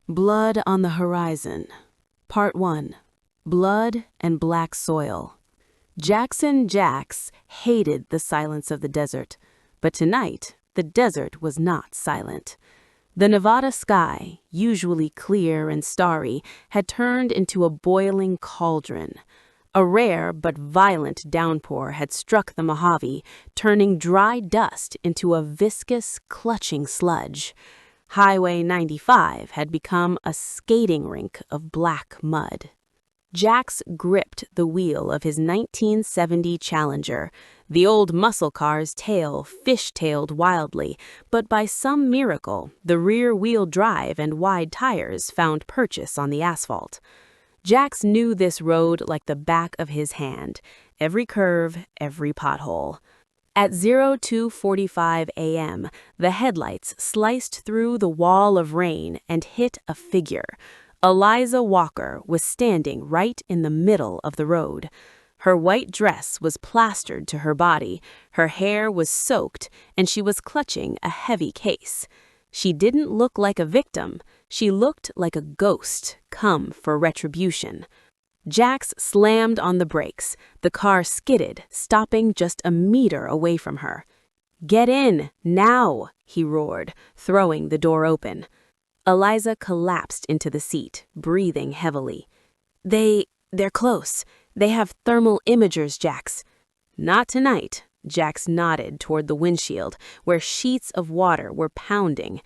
Blood on the Horizon. Part 1. Blood and Black Soil. Jackson Jax hated the silence of the desert, but tonight the desert was not silent. The Nevada sky, usually clear and starry, had turned into a boiling cauldron. A rare but violent downpour had struck the Mojave, turning dry dust into a viscous, clutching sludge. Highway 95 had become a skating rink of black mud. Jax gripped the wheel of his 1970 Challenger. The old muscle car's tail fish-tailed wildly, but by some miracle, the rear-wheel drive and wide tires found purchase on the asphalt. Jax knew this road like the back of his hand, every curve, every pothole. At 02:45 a.m., the headlights sliced through the wall of rain and hit a figure. Eliza Walker was standing right in the middle of the road. Her white dress was plastered to her body, her hair was soaked, and she was clutching a heavy case. She didn't look like a victim, she looked like a ghost come for retribution. Jax slammed on the brakes. The car skidded, stopping just a meter away from her. "Get in, now!" he roared, throwing the door open. Eliza collapsed into the seat, breathing heavily. They're close. They have thermal imagers, Jax." "Not tonight." Jax nodded toward the windshield, where sheets of water were pounding.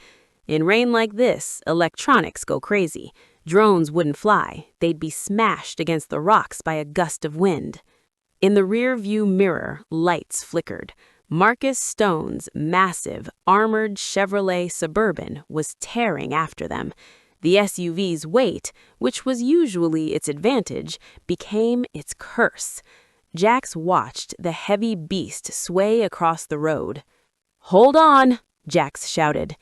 "In rain like this, electronics go crazy. Drones wouldn't fly. They'd be smashed against the rocks by a gust of wind." In the rear-view mirror, lights flickered. Marcus Stone's massive, armored Chevrolet Suburban was tearing after them. The SUV's weight, which was usually its advantage, became its curse. Jax watched the heavy beast sway across the road. "Hold on!" Jax shouted.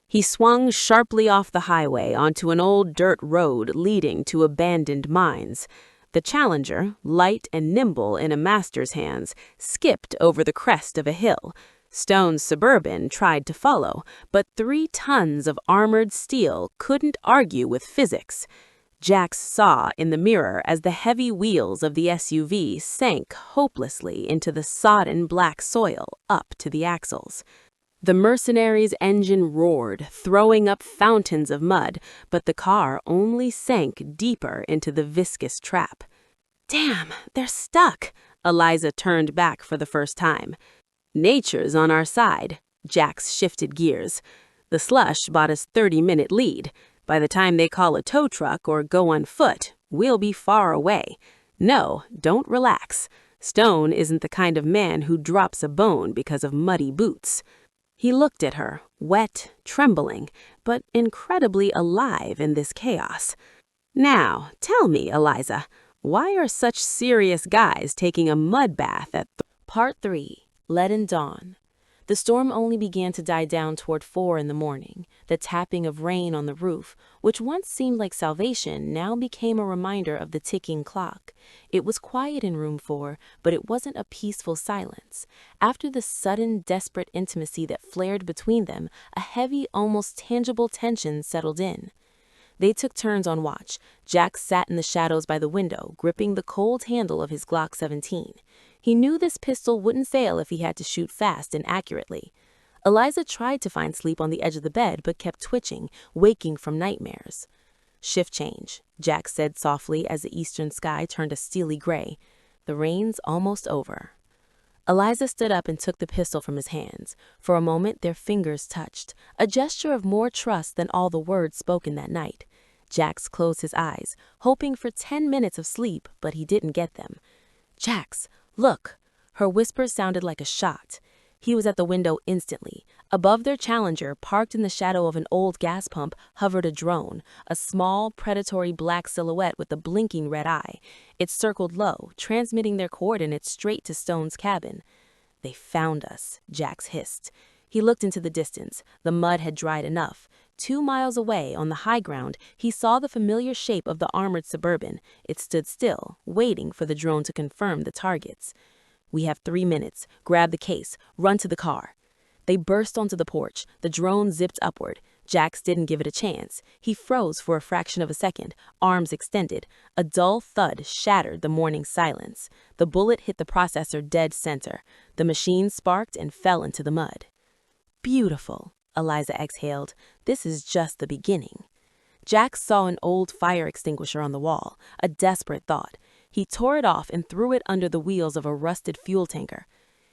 He swung sharply off the highway onto an old dirt road leading to abandoned mines. The Challenger, light and nimble in a master's hands, skipped over the crest of a hill. Stone's Suburban tried to follow, but 3 tons of armored steel couldn't argue with physics. Jax saw in the mirror as the heavy wheels of the SUV sank hopelessly into the sodden black soil up to the axles. The mercenaries' engine roared, throwing up fountains of mud, but the car only sank deeper into the viscous trap. "Damn, they're stuck!" Eliza turned back for the first time. "Nature's on our side." Jax shifted gears. "The slush bought us 30-minute lead. By the time they call a tow truck or go on foot, we'll be far away. No, don't relax. Stone isn't the kind of man who drops a bone because of muddy boots." He looked at her, wet, trembling, but incredibly alive in this chaos. "Now, tell me, Eliza, why are such serious guys taking a mud bath at Part 3. Leaden Dawn. The storm only began to die down toward 4 in the morning. The tapping of rain on the roof, which once seemed like salvation, now became a reminder of the ticking clock. It was quiet in room 4, but it wasn't a peaceful silence. After the sudden, desperate intimacy that flared between them, a heavy, almost tangible tension settled in. They took turns on watch. Jax sat in the shadows by the window, gripping the cold handle of his Glock 17. He knew this pistol wouldn't fail if he had to shoot fast and accurately. Eliza tried to find sleep on the edge of the bed, but kept twitching, waking from nightmares. "Shift change," Jax said softly as the eastern sky turned a steely gray. "The rain's almost over." Eliza stood up and took the pistol from his hands. For a moment, their fingers touched, a gesture of more trust than all the words spoken that night. Jax closed his eyes, hoping for 10 minutes of sleep, but he didn't get them. "Jax, look!" Her whisper sounded like a shot. He was at the window instantly. Above their Challenger, parked in the shadow of an old gas pump, hovered a drone, a small, predatory black silhouette with a blinking red eye. It circled low, transmitting their coordinates straight to Stone's cabin. "They found us," Jax hissed. He looked into the distance. The mud had dried enough. 2 miles away, on the high ground, he saw the familiar shape of the armored Suburban. It stood still, waiting for the drone to confirm the targets. "We have 3 minutes. Grab the case. Run to the car." They burst onto the porch. The drone zipped upward. Jax didn't give it a chance. He froze for a fraction of a second, arms extended. A dull thud shattered the morning silence. The bullet hit the processor dead center. The machine sparked and fell into the mud. Beautiful, Eliza exhaled. This is just the beginning. Jax saw an old fire extinguisher on the wall, a desperate thought. He tore it off and threw it under the wheels of a rusted fuel tanker.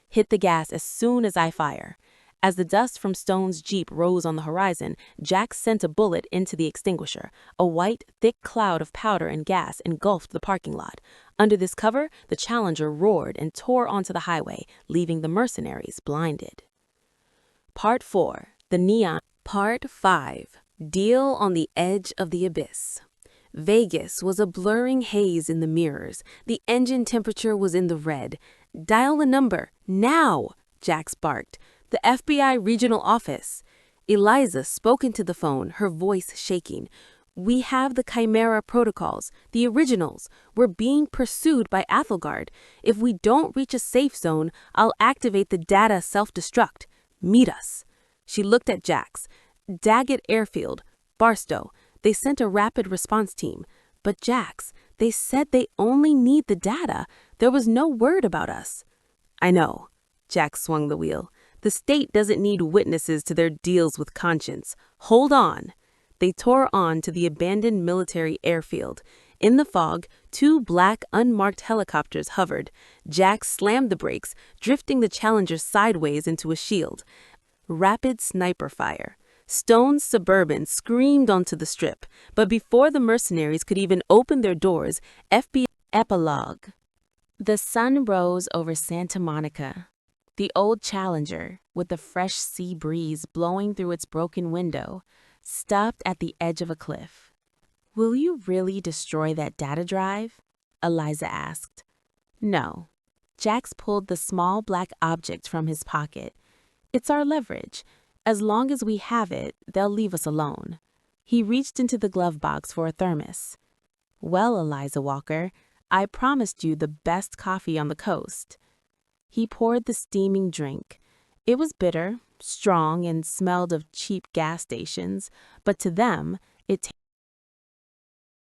Hit the gas as soon as I fire. As the dust from Stone's Jeep rose on the horizon, Jax sent a bullet into the extinguisher. A white, thick cloud of powder and gas engulfed the parking lot. Under this cover, the Challenger roared and tore onto the highway, leaving the mercenaries blinded. Part 4. The Neon. Part 5. Deal on the Edge of the Abyss. Vegas was a blurring haze in the mirrors. The engine temperature was in the red. "Dial the number, now!" Jax barked. "The FBI regional office." Eliza spoke into the phone, her voice shaking. "We have the Chimera protocols, the originals. We're being pursued by Athelgard. If we don't reach a safe zone, I'll activate the data self-destruct. Meet us." She looked at Jax. "Daggett Airfield, Barstow. They sent a rapid response team. But Jax, they said they only need the data. There was no word about us." "I know." Jax swung the wheel. "The state doesn't need witnesses to their deals with conscience. Hold on." They tore on to the abandoned military airfield. In the fog, 2 black, unmarked helicopters hovered. Jax slammed the brakes, drifting the Challenger sideways into a shield. Rapid sniper fire. Stone's Suburban screamed onto the strip, but before the mercenaries could even open their doors, FBI epilogue. The sun rose over Santa Monica. The old Challenger, with the fresh sea breeze blowing through its broken window, stopped at the edge of a cliff. "Will you really destroy that data drive?" Eliza asked. "No." Jax pulled the small black object from his pocket. "It's our leverage. As long as we have it, they'll leave us alone." He reached into the glove box for a thermos. "Well, Eliza Walker, I promised you the best coffee on the coast." He poured the steaming drink. It was bitter, strong, and smelled of cheap gas stations, but to them, it